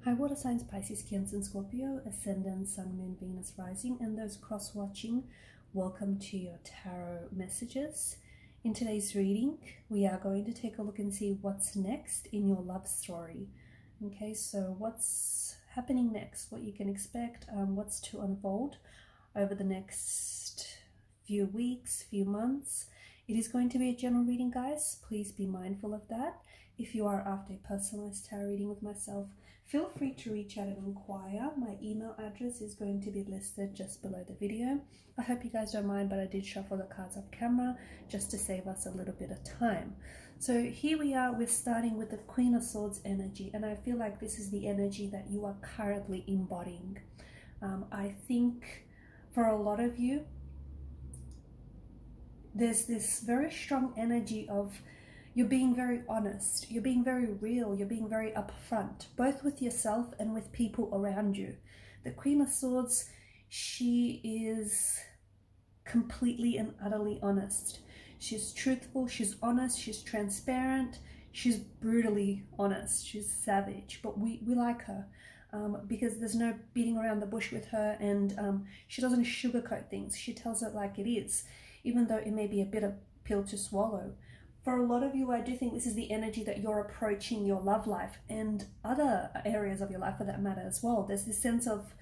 Hi, water signs, Pisces, Cancer, and Scorpio, Ascendant, Sun, Moon, Venus, Rising, and those cross-watching, welcome to your tarot messages. In today's reading, we are going to take a look and see what's next in your love story. Okay, so what's happening next, what you can expect, what's to unfold over the next few weeks, few months. It is going to be a general reading, guys. Please be mindful of that. If you are after a personalized tarot reading with myself, feel free to reach out and inquire. My email address is going to be listed just below the video. I hope you guys don't mind, but I did shuffle the cards off camera just to save us a little bit of time. So here we are, we're starting with the Queen of Swords energy, and I feel like this is the energy that you are currently embodying. I think for a lot of you, there's this very strong energy of you're being very honest, you're being very real, you're being very upfront, both with yourself and with people around you. The Queen of Swords, she is completely and utterly honest. She's truthful, she's honest, she's transparent, she's brutally honest, she's savage, but we like her. Because there's no beating around the bush with her, and she doesn't sugarcoat things. She tells it like it is, even though it may be a bitter pill to swallow. For a lot of you, I do think this is the energy that you're approaching your love life and other areas of your life for that matter as well. There's this sense of,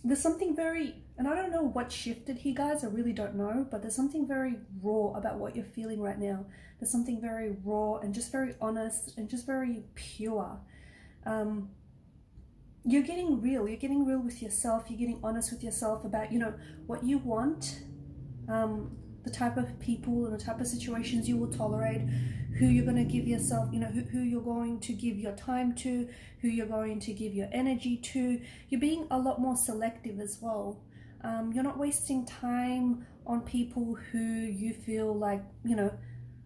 there's something very, and I don't know what shifted here, guys, I really don't know, but there's something very raw about what you're feeling right now. There's something very raw and just very honest and just very pure. You're getting real with yourself, you're getting honest with yourself about, you know, what you want, the type of people and the type of situations you will tolerate, who you're going to give yourself, you know, who you're going to give your time to, who you're going to give your energy to. You're being a lot more selective as well. You're not wasting time on people who you feel like, you know,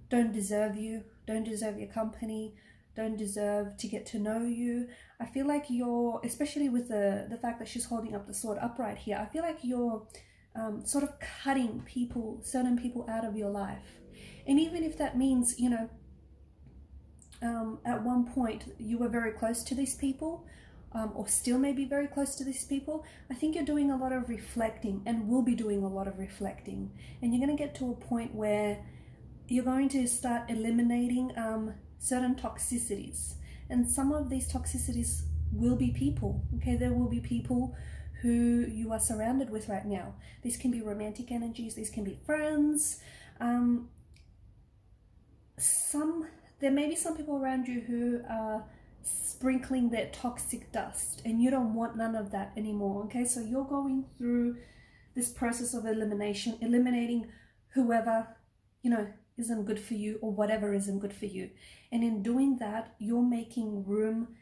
don't deserve you, don't deserve your company, don't deserve to get to know you. I feel like you're, especially with the fact that she's holding up the sword upright here, I feel like you're sort of cutting people, certain people out of your life. And even if that means, you know, at one point you were very close to these people, or still may be very close to these people, I think you're doing a lot of reflecting and will be doing a lot of reflecting. And you're going to get to a point where you're going to start eliminating certain toxicities. And some of these toxicities will be people, okay? There will be people who you are surrounded with right now. These can be romantic energies, these can be friends. There may be some people around you who are sprinkling their toxic dust, and you don't want none of that anymore, okay? So you're going through this process of elimination, eliminating whoever, you know, isn't good for you, or whatever isn't good for you. And in doing that, you're making room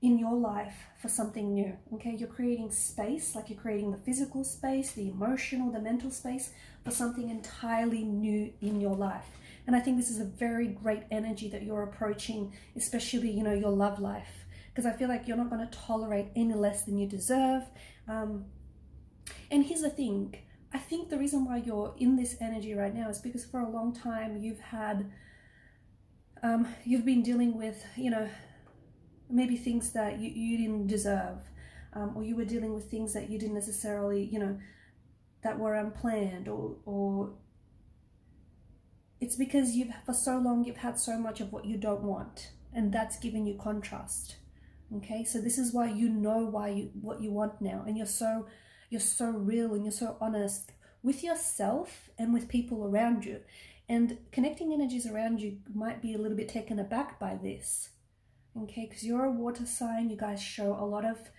in your life for something new, okay? You're creating space, like you're creating the physical space, the emotional, the mental space for something entirely new in your life. And I think this is a very great energy that you're approaching, especially, you know, your love life, because I feel like you're not going to tolerate any less than you deserve. And here's the thing, I think the reason why you're in this energy right now is because for a long time you've been dealing with, you know, maybe things that you didn't deserve, or you were dealing with things that you didn't necessarily, you know, that were unplanned, or it's because for so long you've had so much of what you don't want, and that's giving you contrast. Okay, so this is why you know what you want now, and you're so real and you're so honest with yourself and with people around you. And connecting energies around you might be a little bit taken aback by this, okay, because you're a water sign. You guys show a lot of,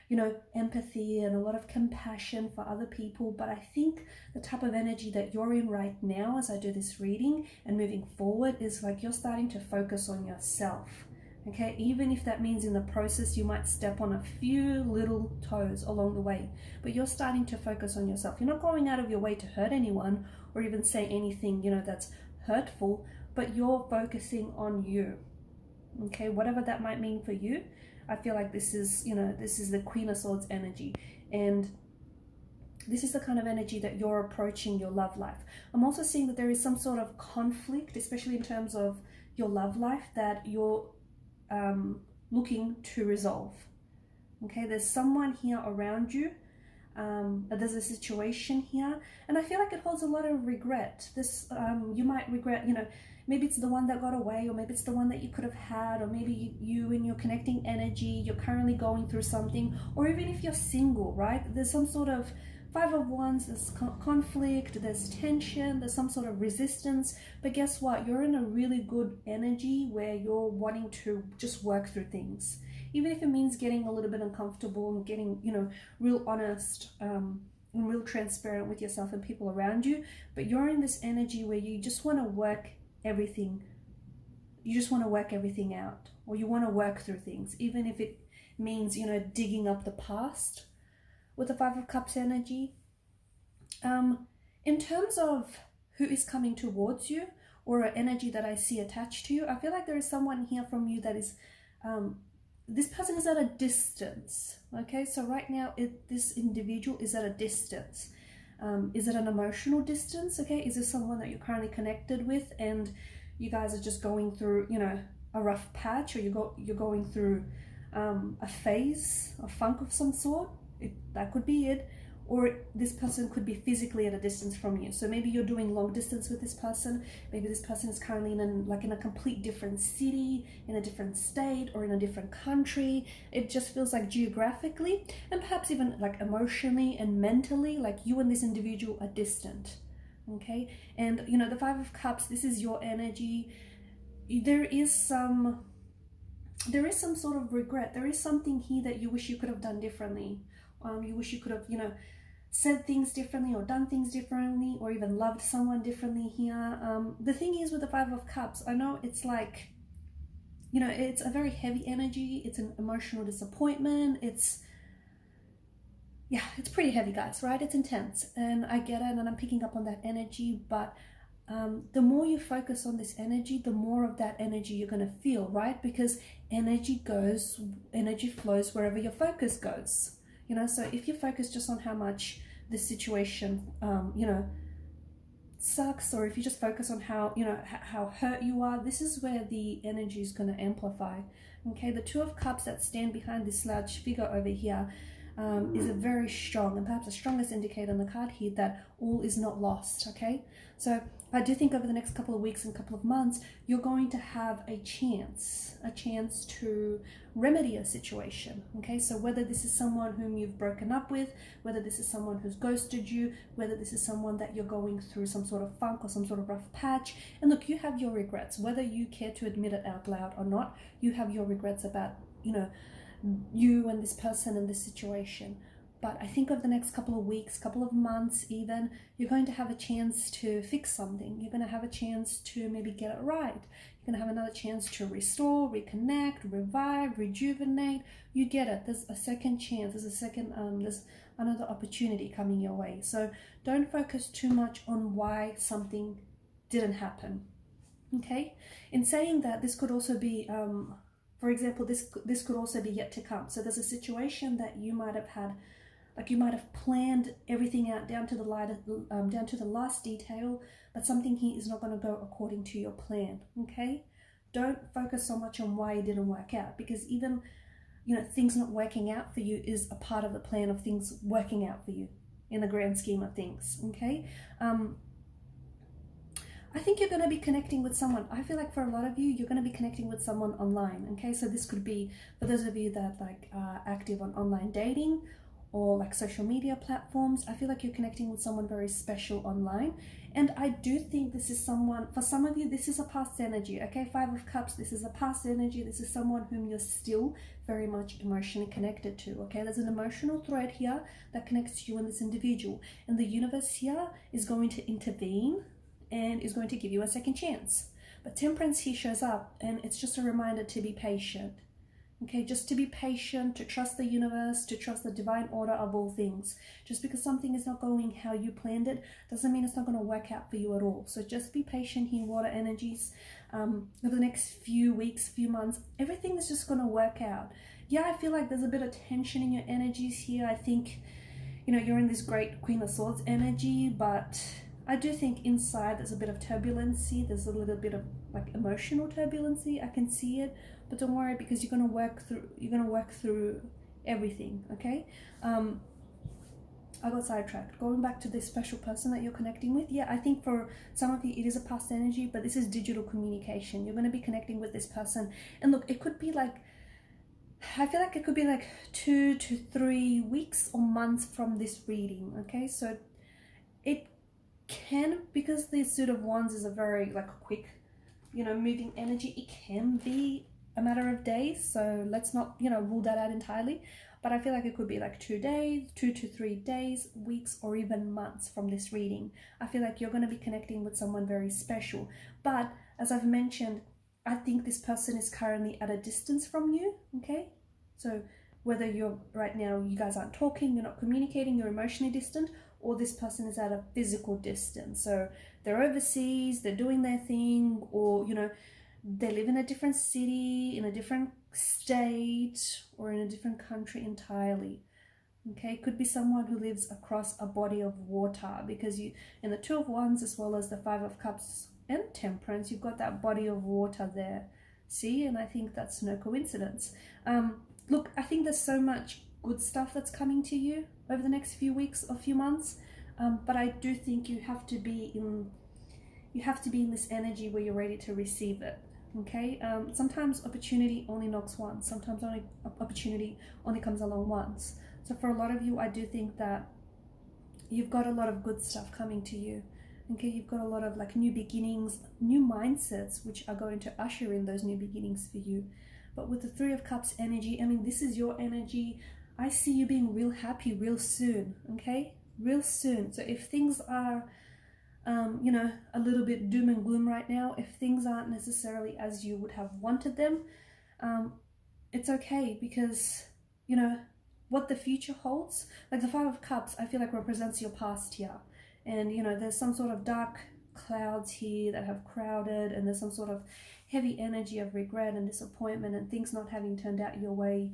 you know, empathy and a lot of compassion for other people, but I think the type of energy that you're in right now as I do this reading and moving forward is like you're starting to focus on yourself, okay? Even if that means in the process you might step on a few little toes along the way, but you're starting to focus on yourself. You're not going out of your way to hurt anyone or even say anything, you know, that's hurtful, but you're focusing on you, okay? Whatever that might mean for you. I feel like this is, you know, this is the Queen of Swords energy, and this is the kind of energy that you're approaching your love life. I'm also seeing that there is some sort of conflict, especially in terms of your love life, that you're looking to resolve. Okay, there's someone here around you. There's a situation here, and I feel like it holds a lot of regret. This you might regret, you know, maybe it's the one that got away, or maybe it's the one that you could have had, or maybe you in your connecting energy, you're currently going through something, or even if you're single, right? There's some sort of Five of Wands, there's conflict, there's tension, there's some sort of resistance, but guess what? You're in a really good energy where you're wanting to just work through things. Even if it means getting a little bit uncomfortable and getting, you know, real honest and real transparent with yourself and people around you, but you're in this energy where you just want to work everything. You just want to work everything out, or you want to work through things, even if it means, you know, digging up the past with the Five of Cups energy. In terms of who is coming towards you, or an energy that I see attached to you, I feel like there is someone here from you that is, this person is at a distance, okay? So right now, this individual is at a distance. Is it an emotional distance, okay? Is this someone that you're currently connected with and you guys are just going through, you know, a rough patch, or you're going through a phase, a funk of some sort? That could be it. Or this person could be physically at a distance from you. So maybe you're doing long distance with this person. Maybe this person is currently in a complete different city, in a different state, or in a different country. It just feels like geographically, and perhaps even like emotionally and mentally, like you and this individual are distant. Okay, and you know, the Five of Cups, this is your energy. There is some sort of regret. There is something here that you wish you could have done differently. You wish you could have, you know, said things differently, or done things differently, or even loved someone differently here. The thing is with the Five of Cups, I know it's like, you know, it's a very heavy energy. It's an emotional disappointment. It's pretty heavy, guys, right? It's intense, and I get it, and I'm picking up on that energy, but the more you focus on this energy, the more of that energy you're going to feel, right? Because energy flows wherever your focus goes. You know, so if you focus just on how much this situation, you know, sucks, or if you just focus on how, you know, how hurt you are, this is where the energy is going to amplify. Okay, the Two of Cups that stand behind this large figure over here is a very strong, and perhaps the strongest indicator on the card here, that all is not lost. Okay, so I do think over the next couple of weeks and couple of months, you're going to have a chance to remedy a situation. Okay, so whether this is someone whom you've broken up with, whether this is someone who's ghosted you, whether this is someone that you're going through some sort of funk or some sort of rough patch, and look, you have your regrets, whether you care to admit it out loud or not. You have your regrets about, you know, you and this person and this situation. But I think over the next couple of weeks, couple of months even, you're going to have a chance to fix something. You're going to have a chance to maybe get it right. You're going to have another chance to restore, reconnect, revive, rejuvenate. You get it. There's a second chance. There's another opportunity coming your way. So don't focus too much on why something didn't happen. Okay? In saying that, this could also be, for example, this could also be yet to come. So there's a situation that you might have had, like you might have planned everything out down to the last detail, but something here is not going to go according to your plan. Okay, don't focus so much on why it didn't work out, because even, you know, things not working out for you is a part of the plan of things working out for you in the grand scheme of things. Okay, I think you're going to be connecting with someone. I feel like for a lot of you, you're going to be connecting with someone online. Okay, so this could be for those of you that like are active on online dating or like social media platforms. I feel like you're connecting with someone very special online. And I do think this is someone, for some of you, this is a past energy. Okay, Five of Cups, this is a past energy. This is someone whom you're still very much emotionally connected to. Okay, there's an emotional thread here that connects you and this individual. And the universe here is going to intervene and is going to give you a second chance. But Temperance here shows up, and it's just a reminder to be patient. Okay, just to be patient, to trust the universe, to trust the divine order of all things. Just because something is not going how you planned it doesn't mean it's not going to work out for you at all. So just be patient here, water energies. Over the next few weeks, few months, everything is just going to work out. Yeah, I feel like there's a bit of tension in your energies here. I think, you know, you're in this great Queen of Swords energy, but I do think inside there's a bit of turbulency. There's a little bit of like emotional turbulency. I can see it, but don't worry, because you're going to work through everything, okay? I got sidetracked. Going back to this special person that you're connecting with, yeah, I think for some of you it is a past energy, but this is digital communication. You're going to be connecting with this person, and look, it could be like, I feel like it could be like 2 to 3 weeks or months from this reading, okay? So it can, because the Suit of Wands is a very like quick, moving energy, it can be a matter of days. So let's not, rule that out entirely. But I feel like it could be like 2 days, 2 to 3 days, weeks, or even months from this reading. I feel like you're going to be connecting with someone very special. But as I've mentioned, I think this person is currently at a distance from you, okay? So whether you're right now, you guys aren't talking, you're not communicating, you're emotionally distant, or this person is at a physical distance. So they're overseas, they're doing their thing, or, they live in a different city, in a different state, or in a different country entirely. Okay, could be someone who lives across a body of water, because you, in the Two of Wands as well as the Five of Cups and Temperance, you've got that body of water there. See, and I think that's no coincidence. Look, I think there's so much good stuff that's coming to you over the next few weeks or few months, but I do think you have to be in this energy where you're ready to receive it. Okay, sometimes opportunity only knocks once, sometimes opportunity only comes along once. So for a lot of you, I do think that you've got a lot of good stuff coming to you. Okay, you've got a lot of like new beginnings, new mindsets, which are going to usher in those new beginnings for you. But with the Three of Cups energy, I mean, this is your energy. I see you being real happy real soon, okay? Real soon. So if things are, a little bit doom and gloom right now, if things aren't necessarily as you would have wanted them, it's okay, because, what the future holds, like the Five of Cups, I feel like represents your past here. And, there's some sort of dark clouds here that have crowded, and there's some sort of heavy energy of regret and disappointment and things not having turned out your way,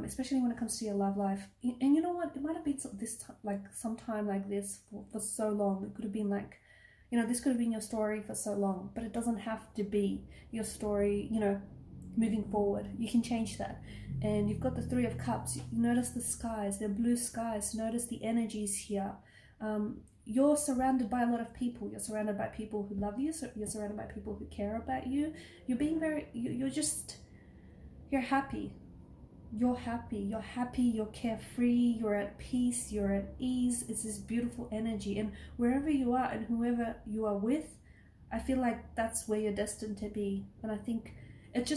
especially when it comes to your love life. And you know what, it might have been this like sometime like this for so long. It could have been like, this could have been your story for so long, but it doesn't have to be your story, moving forward. You can change that. And you've got the Three of Cups. You notice the skies, they're blue skies. Notice the energies here. You're surrounded by a lot of people. You're surrounded by people who love you. So you're surrounded by people who care about you. You're being you're happy. You're happy, you're carefree, you're at peace, you're at ease. It's this beautiful energy. And wherever you are and whoever you are with, I feel like that's where you're destined to be. And I think it's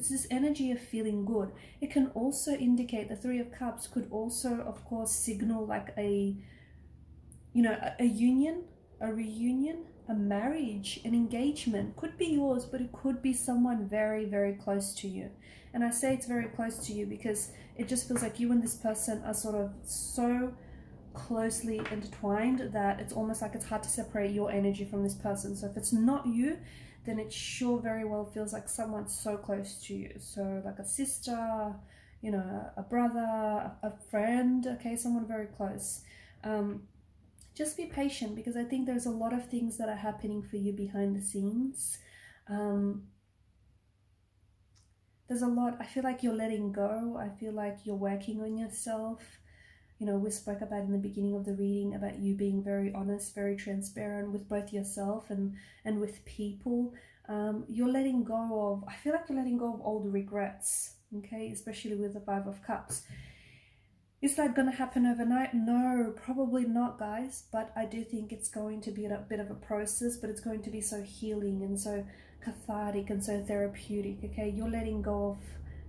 this energy of feeling good. It can also indicate, the Three of Cups could also, of course, signal like a union, a reunion, a marriage, an engagement. Could be yours, but it could be someone very, very close to you. And I say it's very close to you because it just feels like you and this person are sort of so closely intertwined that it's almost like it's hard to separate your energy from this person. So if it's not you, then it sure very well feels like someone so close to you. So like a sister, a brother, a friend, okay, someone very close. Just be patient, because I think there's a lot of things that are happening for you behind the scenes. There's a lot. I feel like you're letting go. I feel like you're working on yourself. We spoke about in the beginning of the reading about you being very honest, very transparent with both yourself and with people. You're letting go of, I feel like you're letting go of old regrets, okay, especially with the Five of Cups. Is that going to happen overnight? No, probably not, guys. But I do think it's going to be a bit of a process, but it's going to be so healing and so cathartic and so therapeutic, okay? You're letting go of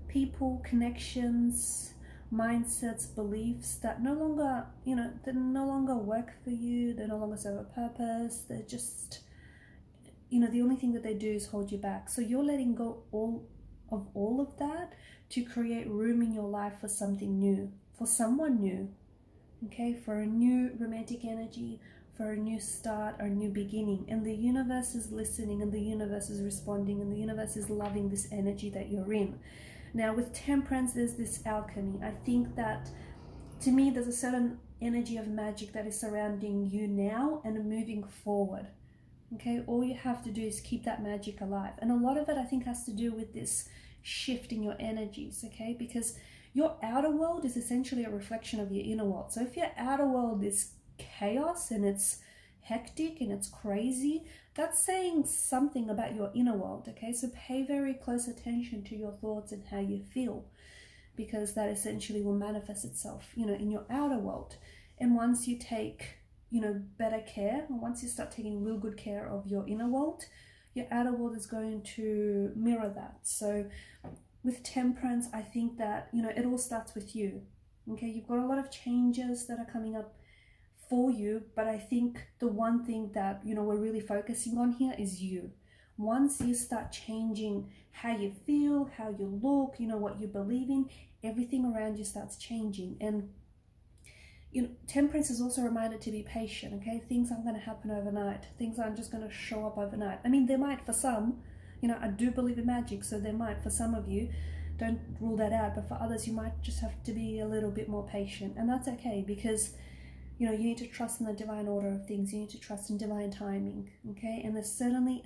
people, connections, mindsets, beliefs that no longer, they no longer work for you. They no longer serve a purpose. They're just, the only thing that they do is hold you back. So you're letting go of all of that to create room in your life for something new. For someone new, okay, for a new romantic energy, for a new start or a new beginning. And the universe is listening, and the universe is responding, and the universe is loving this energy that you're in. Now with Temperance, there's this alchemy. I think that, to me, there's a certain energy of magic that is surrounding you now and moving forward. Okay, all you have to do is keep that magic alive. And a lot of it, I think, has to do with this shift in your energies, okay, because Your outer world is essentially a reflection of your inner world. So if your outer world is chaos and it's hectic and it's crazy, that's saying something about your inner world, okay? So pay very close attention to your thoughts and how you feel, because that essentially will manifest itself, you know, in your outer world. And once you take, you know, better care, and once you start taking real good care of your inner world, your outer world is going to mirror that. So with Temperance, I think that, you know, it all starts with you, okay? You've got a lot of changes that are coming up for you, but I think the one thing that, you know, we're really focusing on here is you. Once you start changing how you feel, how you look, you know, what you believe in, everything around you starts changing. And you know, Temperance is also a reminder to be patient, okay? Things aren't going to happen overnight. Things aren't just going to show up overnight. I mean, they might for some. You know, I do believe in magic, so they might for some of you. Don't rule that out. But for others, you might just have to be a little bit more patient. And that's okay, because you know, you need to trust in the divine order of things. You need to trust in divine timing, okay? And there's certainly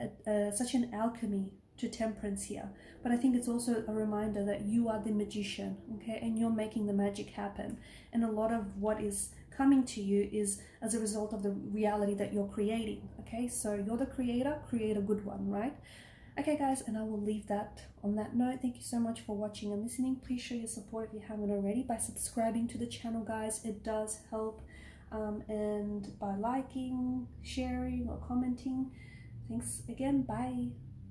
such an alchemy to Temperance here. But I think it's also a reminder that you are the magician, okay? And you're making the magic happen. And a lot of what is coming to you is as a result of the reality that you're creating, okay? So you're the creator, create a good one, right? Okay, guys, and I will leave that on that note. Thank you so much for watching and listening. Please show your support if you haven't already by subscribing to the channel, guys. It does help. And by liking, sharing, or commenting. Thanks again. Bye.